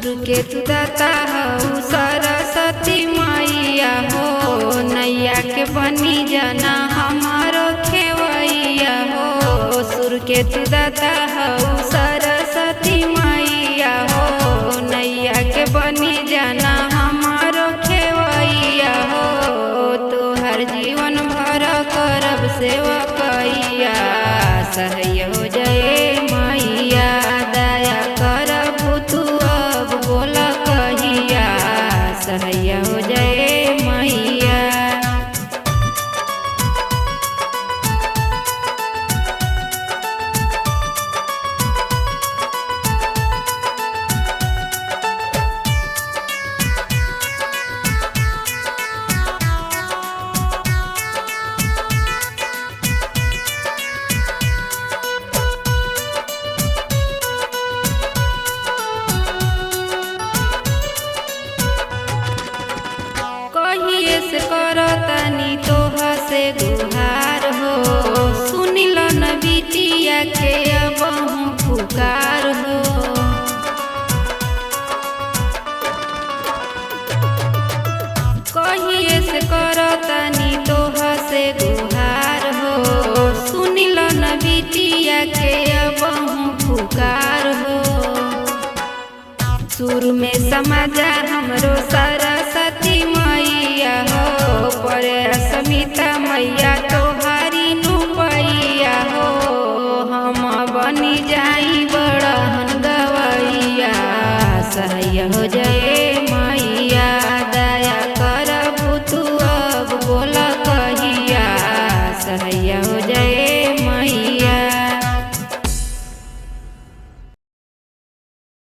सुर के तू दाता हऊ सरस्वती मैया हो, नैया के बनी जाना हमारो खेवैया हो। सुर के तू दाता हऊ सरस्वती मैया हो, नैया के बनी जाना हमारो खेवैया हो। तोहर जीवन भर करब सेवकैया, सहय हो जय मैया दया करबू तू अब बोल कहिया, सहय हो जय मैया। कहिए से करतानी तोहा से गुहार हो, सुनिल न बिटिया के अब हम पुकार हो। कहिए से करतानी तोहा से गुहार हो, सुनिल न बिटिया के अब हम पुकार हो। सुर में समाजा हमरो सरस्वती मैया हो, पर अस्मिता मैया तोहारी नुपैया हो। हम बनी जाई बड़हन गवैया, सहय हो जा